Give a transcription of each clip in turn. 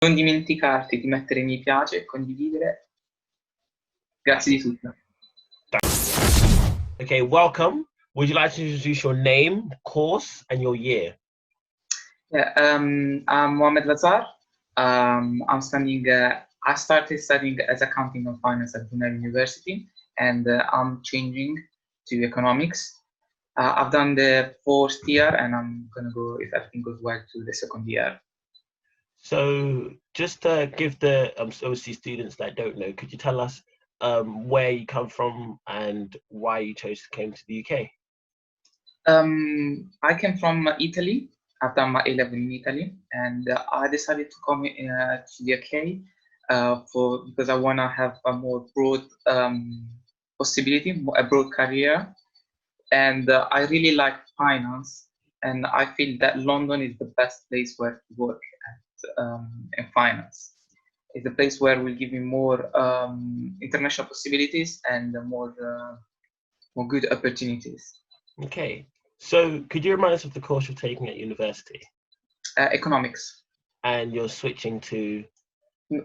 Non dimenticarti di mettere mi piace e condividere. Grazie di tutto. Okay, welcome. Would you like to introduce your name, course, and your year? Yeah, I'm Mohamed Lazar. I'm studying. I started studying as accounting and finance at Brunel University, and I'm changing to economics. I've done the fourth year, and I'm gonna go, if everything goes well, to the second year. So, just to give the overseas students that don't know, could you tell us where you come from and why you chose to come to the UK? I came from Italy. I've done my A-level in Italy, and I decided to come to the UK for because I want to have a more broad possibility, a broad career, and I really like finance, and I feel that London is the best place where to work in finance. It's a place where will give me more international possibilities and more good opportunities. Okay, so could you remind us of the course you're taking at university? Economics. And you're switching to.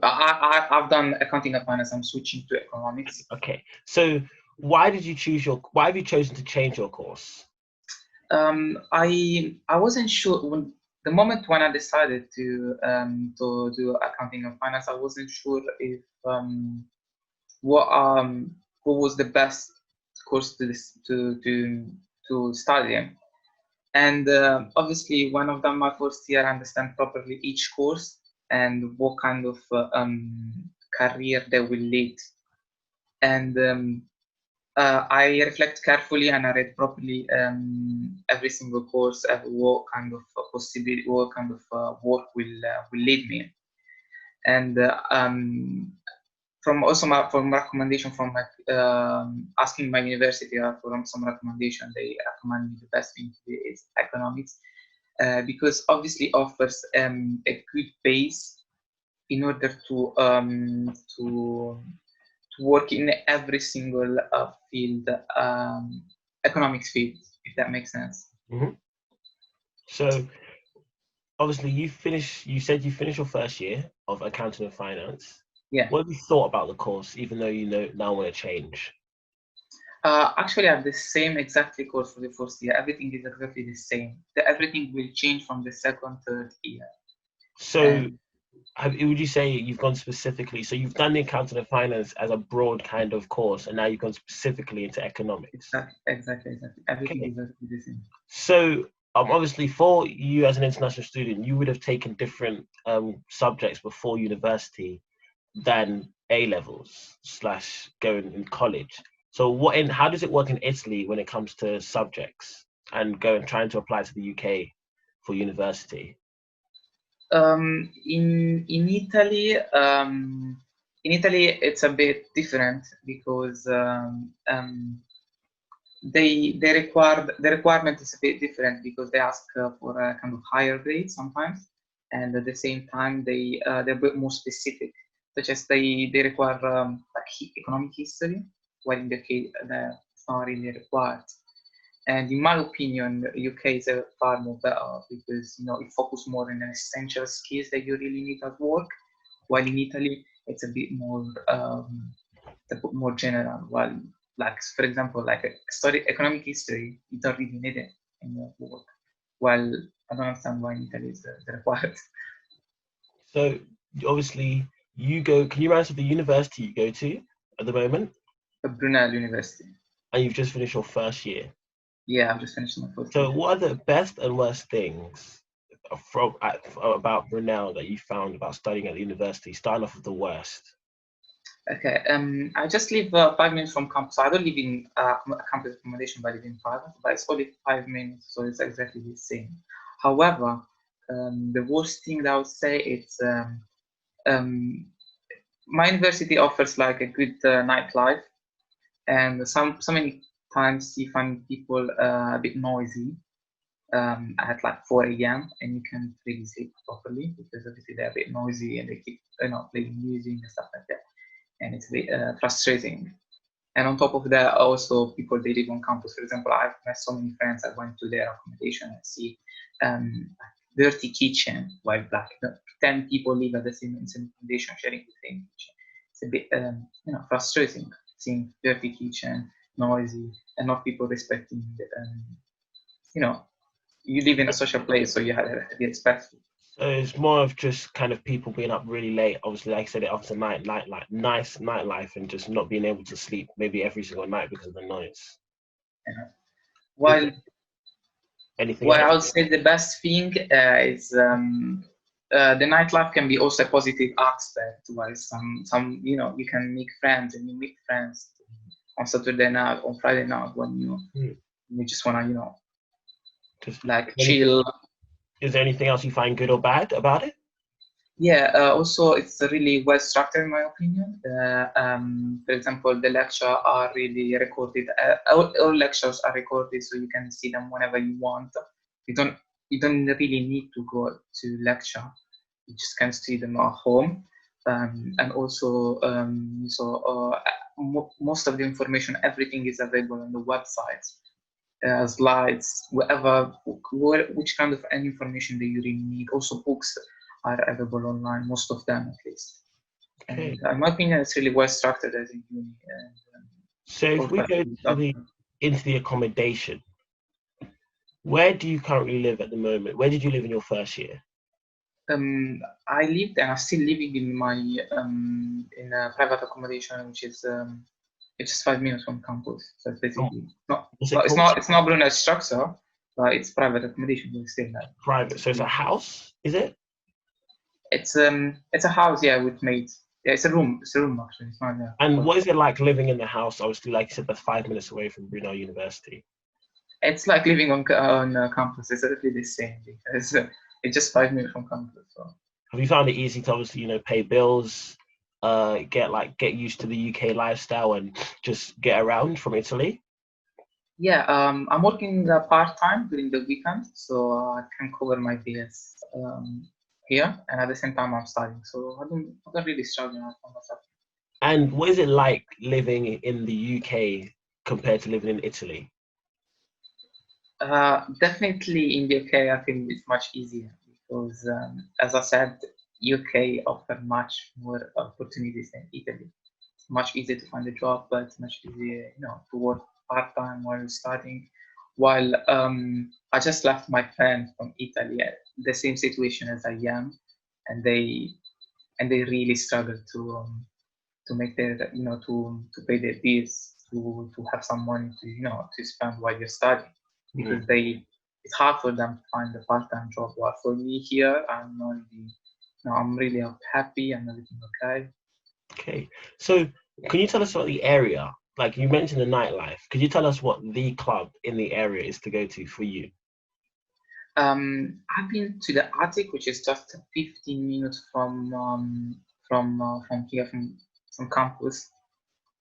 I've done accounting and finance. I'm switching to economics. Okay, so why have you chosen to change your course? I wasn't sure the moment when I decided to do accounting and finance. I wasn't sure if what what was the best course to study in. And obviously, one of them, my first year, I understand properly each course and what kind of career they will lead. And I reflect carefully and I read properly every single course, what kind of possibility, what kind of work will lead me. And from also from recommendation from asking my university for some recommendation, they recommend me the best thing to do is economics because obviously offers a good base in order to work in every single field, economics field, if that makes sense. Mm-hmm. So obviously you said you finished your first year of accounting and finance. Yeah. What have you thought about the course, even though you now want to change? Actually, I have the same exactly course for the first year. Everything is exactly the same. Everything will change from the second, third year. So would you say you've gone specifically, so you've done the accounting and finance as a broad kind of course, and now you've gone specifically into economics? Exactly. Everything Okay. is exactly the same. So obviously for you as an international student, you would have taken different subjects before university than A levels / going in college. So how does it work in Italy when it comes to subjects and trying to apply to the UK for university? In Italy, it's a bit different because they require the requirement is a bit different because they ask for a kind of higher grade sometimes, and at the same time they're a bit more specific, such as they require like economic history, while in the case it's not really required. And in my opinion, UK is a far more better because it focuses more on the essential skills that you really need at work, while in Italy it's a bit more general. While, like for example, like economic history, you don't really need it in your work. Well, I don't understand why in Italy it's required. So obviously can you remind us of the university you go to at the moment? Brunel University. And you've just finished your first year. Yeah, I've just finished my first So year. what are the best and worst things about Brunel that you found about studying at the university, starting off with the worst? Okay, I just live 5 minutes from campus. I don't live in campus accommodation, but I live in private. But it's only 5 minutes, so it's exactly the same. However, the worst thing that I would say it's um, my university offers like a good nightlife, and so many times you find people a bit noisy at like 4 a.m. and you can't really sleep properly because obviously they're a bit noisy and they keep playing music and stuff like that, and it's a bit frustrating. And on top of that, also people they live on campus. For example, I've met so many friends that went to their accommodation and see dirty kitchen, while like 10 people live at the same accommodation sharing the same kitchen. It's a bit frustrating seeing dirty kitchen, noisy, and not people respecting you know you live in a social place, so you have to be respectful. So it's more of just kind of people being up really late. Obviously, like I said, it after like nice nightlife and just not being able to sleep maybe every single night because of the noise. You Is While there anything Well, else? I would say the best thing is the nightlife can be also a positive aspect. While some you can make friends and you meet friends on Saturday night, on Friday night when you just wanna Just like anything? chill. Is there anything else you find good or bad about it? Yeah. Also, it's really well structured in my opinion. For example, the lecture are really recorded. All lectures are recorded, so you can see them whenever you want. You don't you don't really need to go to lecture. You just can see them at home. And also, most of the information, everything is available on the website, slides, which kind of any information that you really need. Also, books are available online, most of them at least. Okay. And in my opinion, it's really well structured as a uni. And, So if all we go faculty to stuff. the accommodation, where do you currently live at the moment? Where did you live in your first year? I lived and I'm still living in my in a private accommodation, which is it's just 5 minutes from campus. So it's Um, basically not, What's it not it's called? not it's not Brunel structure, but it's private accommodation. But still, like, Private. So it's a house, is it? it's a house, yeah, with mates. Yeah, it's a room. It's a room actually. It's not a And what hotel. is it like living in the house? Obviously, like you said, that's 5 minutes away from Brunel University. It's like living on campus. It's exactly the same because it's just 5 minutes from campus. So. Have you found it easy to obviously, pay bills, get used to the UK lifestyle and just get around from Italy? Yeah, I'm working part time during the weekend, so I can cover my bills here, and at the same time I'm studying. So I don't really struggle on myself. And what is it like living in the UK compared to living in Italy? Definitely in the UK, I think it's much easier because, as I said, UK offer much more opportunities than Italy. It's much easier to find a job, but it's much easier, to work part time while you're studying. While I just left my friend from Italy, the same situation as I am, and they really struggle to make their to pay their bills, to have some money to spend while you're studying, Mhm. because it's hard for them to find a part-time job. While for me here, I'm really happy and everything okay. Okay. So can you tell us about the area? Like you mentioned the nightlife. Could you tell us what the club in the area is to go to for you? I've been to the attic, which is just 15 minutes from here, from campus,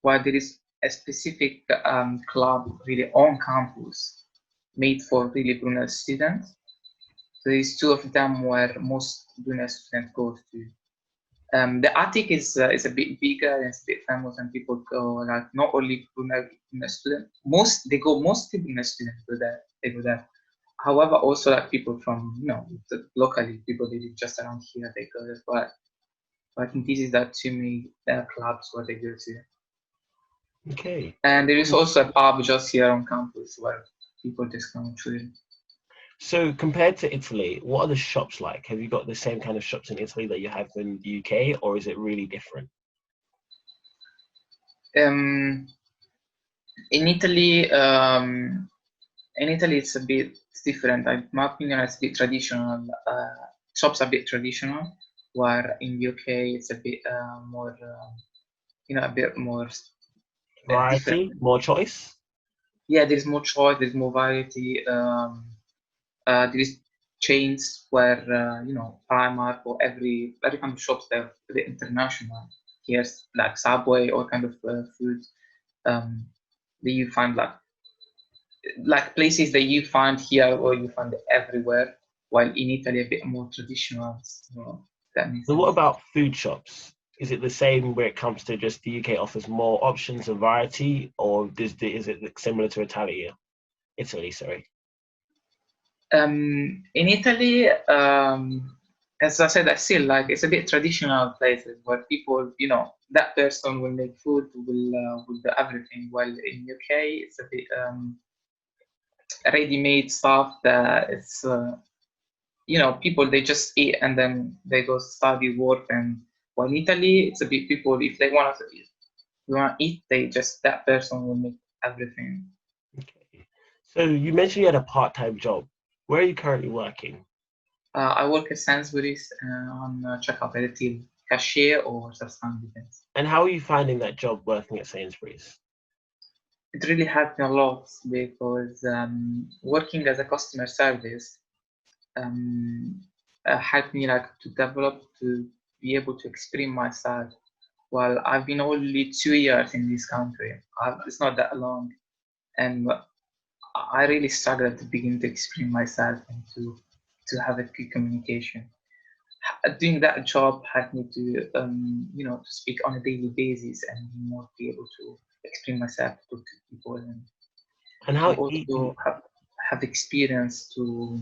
while there is a specific club really on campus made for really Brunel students. So there's two of them where most Brunel students go to. The attic is a bit bigger and it's a bit famous, and people go like not only Brunel students. Mostly Brunel students go there. They go there. However, also like people from locally, people they live just around here, they go as well. But I think this is the two main clubs where they go to. Okay. And there is also a pub just here on campus where people just come to. So compared to Italy, what are the shops like? Have you got the same kind of shops in Italy that you have in the UK, or is it really different? Um, in Italy, it's a bit different. In my opinion, it's a bit traditional. Shops are a bit traditional, where in UK it's a bit more, a bit more different. Variety, more choice? Yeah, there's more choice, there's more variety. There is chains where Primark or every kind of shops they're the international. Here's like Subway or kind of food that you find like places that you find here or you find everywhere. While in Italy a bit more traditional. So that makes So what sense. about food shops? Is it the same where it comes to just the UK offers more options and variety, or is it similar to Italy? Italy, sorry. In Italy, as I said, I still like it's a bit traditional places where people, that person will make food, will do everything. While in UK, it's a bit ready-made stuff that it's people they just eat and then they go study, work, and while in Italy, it's a bit people if they want to eat, they just that person will make everything. Okay. So you mentioned you had a part-time job. Where are you currently working? I work at Sainsbury's on checkout at till cashier or substance. And how are you finding that job working at Sainsbury's? It really helped me a lot because working as a customer service um, helped me like to develop to be able to express myself. Well, I've been only 2 years in this country. It's not that long, and I really struggled to begin to explain myself and to have a good communication. Doing that job had me to speak on a daily basis and more be able to explain myself to people And and how also have experience to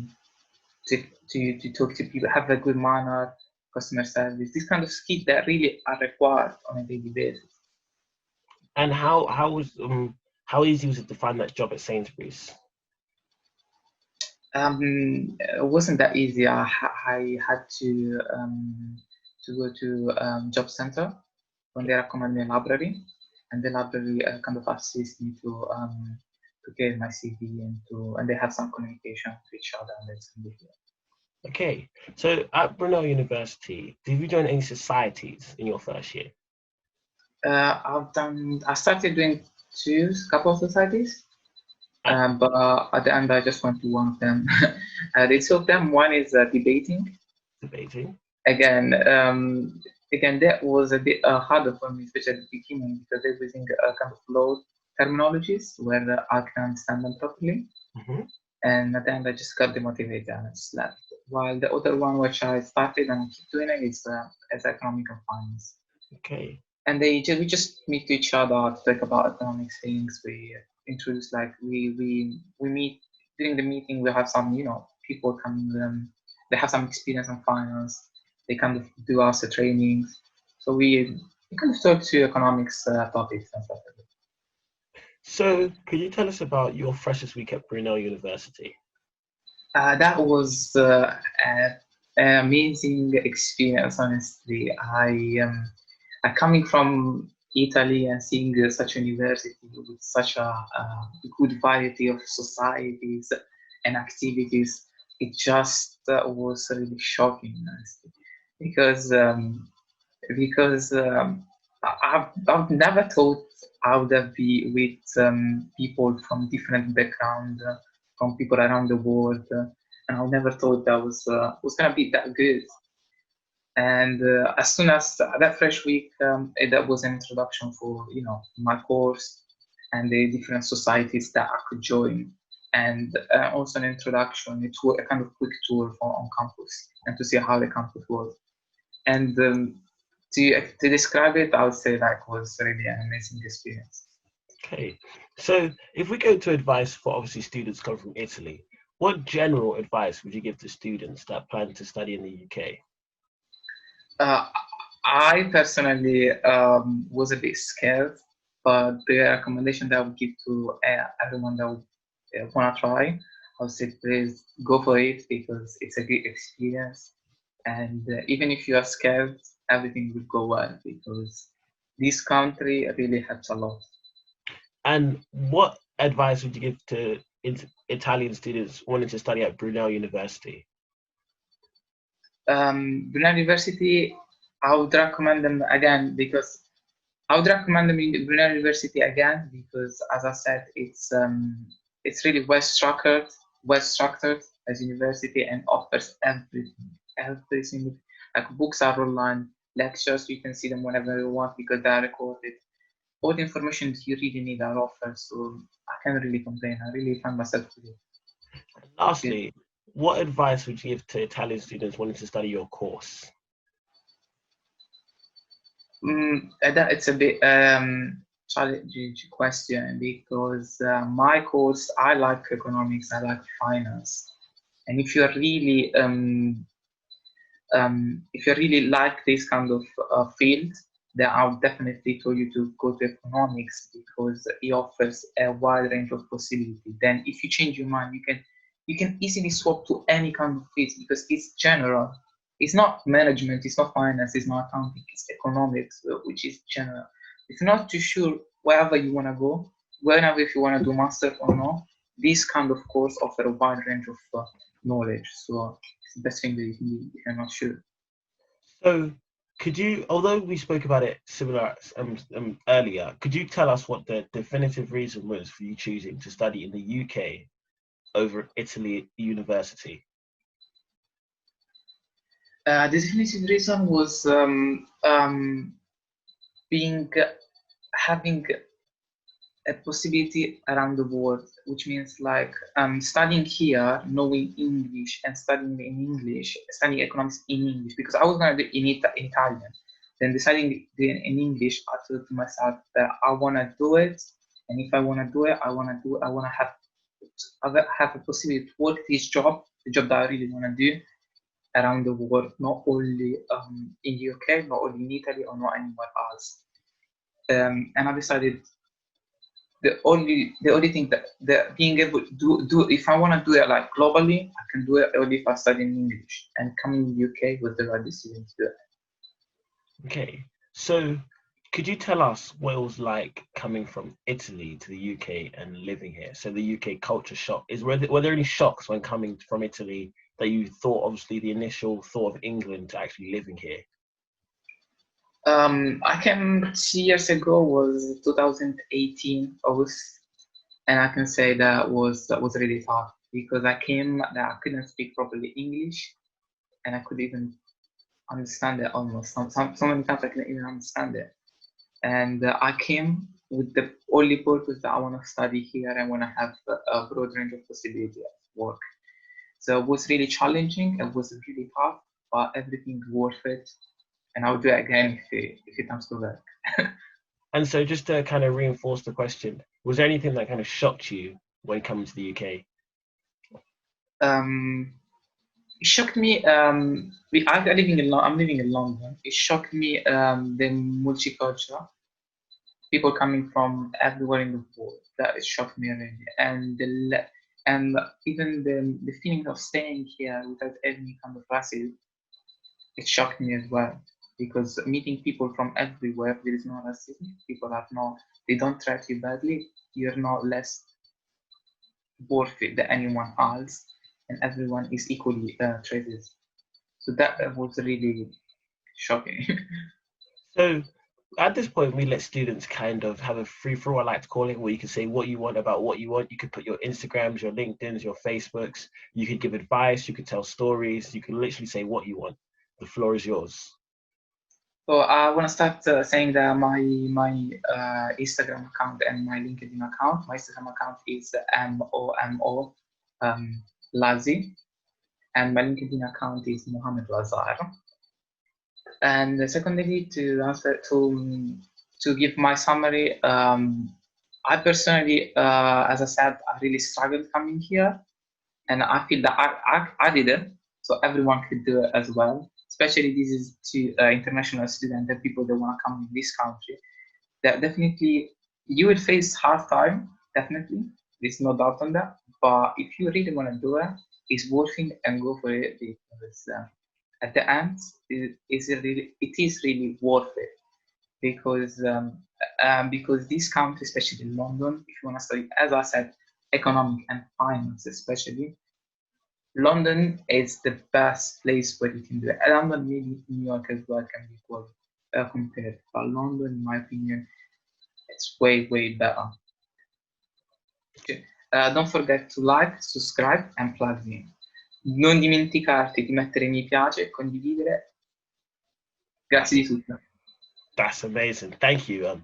talk to people, have a good manner, customer service. These kind of skills that really are required on a daily basis. and how easy was it to find that job at Sainsbury's? It wasn't that easy. I had to go to job center when they recommend me a library, and the library kind of assist me to get my CV and they have some communication with each other and that's Okay, so at Brunel University, did you join any societies in your first year? I started doing couple of societies, At but at the end I just went to one of them. The two of them, one is debating. debating? Again, that was a bit harder for me, especially at the beginning, because they're using kind of low terminologies where I can understand them properly. Hmm. And at the end, I just got demotivated and I just left. While the other one, which I started and keep doing it, is as economic and finance. Okay. And we just meet each other to talk about economics things. We introduce like we meet during the meeting. We have some people coming. They have some experience in finance. They kind of do us a training. So we kind of talk to economics topics and stuff like that. So could you tell us about your freshers week at Brunel University? That was an amazing experience. Honestly, coming from Italy and seeing such a university with such a good variety of societies and activities, it just was really shocking, honestly, because I've never thought I would have be with people from different background, from people around the world, and I never thought that was gonna be that good. And as soon as that fresh week, that was an introduction for my course and the different societies that I could join, and also an introduction, a kind of quick tour on campus and to see how the campus was. And to describe it, I would say like was really an amazing experience. Okay. So if we go to advice for obviously students coming from Italy, what general advice would you give to students that plan to study in the UK? Uh, I personally was a bit scared, but the recommendation that I would give to everyone that would want to try, I would say please go for it because it's a good experience. And even if you are scared, everything will go well because this country really helps a lot. And what advice would you give to Italian students wanting to study at Brunel University? Brunel University, I would recommend them again because I would recommend them in Brunel University again because, as I said, it's really well structured as a university and offers everything. Like books are online, lectures you can see them whenever you want because they are recorded. All the information you really need are offered, so I can't really complain. I really find myself really good. Lastly, what advice would you give to Italian students wanting to study your course? That it's a bit challenging question because my course I like economics, I like finance, And if you really like this kind of field, then I would definitely tell you to go to economics because it offers a wide range of possibility. Then, if you change your mind, you can easily swap to any kind of field because it's general. It's not management, it's not finance, it's not accounting, it's economics, which is general. If you're not too sure wherever you want to go, whenever if you want to do master or not, this kind of course offer a wide range of knowledge. So it's the best thing that you can do if you're not sure. So, could you, although we spoke about it similar earlier, could you tell us what the definitive reason was for you choosing to study in the UK over Italy university? The definitive reason was being having a possibility around the world, which means like studying here, knowing English and studying in English, studying economics in English, because I was gonna do in Italian. Then deciding to do it in English, I thought to myself that I wanna do it, and if I wanna do it, I wanna have a possibility to work this job, the job that I really wanna do around the world, not only in the UK, not only in Italy, or not anywhere else. And I decided the only thing that being able to do if I want to do it like globally, I can do it only if I study in English. And coming in the UK was the right decision to do it. Okay, so could you tell us what it was like coming from Italy to the UK and living here? So the UK culture shock were there any shocks when coming from Italy that you thought, obviously the initial thought of England to actually living here? I came 2 years ago was 2018 August, and I can say that was really tough because I came that I couldn't speak properly English, and I could even understand it almost. So many times I couldn't even understand it. And I came with the only purpose that I want to study here and want to have a broad range of possibility of work. So it was really challenging. It was really tough, but everything's worth it. And I'll do it again if it comes to that. And so just to kind of reinforce the question, was there anything that kind of shocked you when coming to the UK? It shocked me. I'm living in London. It shocked me the multicultural people coming from everywhere in the world. That it shocked me really, and even the feeling of staying here without any kind of racism, it shocked me as well. Because meeting people from everywhere, there is no racism. They don't treat you badly. You're not less worth it than anyone else, and everyone is equally treated. So that was really shocking. So at this point, we let students kind of have a free for all, I like to call it, where you can say what you want about what you want. You could put your Instagrams, your LinkedIn's, your Facebooks. You could give advice. You could tell stories. You can literally say what you want. The floor is yours. So I want to start saying that my Instagram account and my LinkedIn account. My Instagram account is MOMO Lazi, and my LinkedIn account is Mohamed Lazar. And secondly, to answer to give my summary, I personally, as I said, I really struggled coming here, and I feel that I did it, so everyone could do it as well. Especially this is to international students and people that want to come in this country. That definitely you will face hard time. Definitely, there's no doubt on that. But if you really want to do it, it's worth it and go for it because at the end, it is really worth it because this country, especially London, if you want to study, as I said, economic and finance, especially, London is the best place where you can do it. London, maybe New York as well can be quite compared, but London, in my opinion, it's way, way better. Okay. Don't forget to like, subscribe, and plug in. Non dimenticarti di mettere mi piace e condividere. Grazie di tutto. That's amazing. Thank you.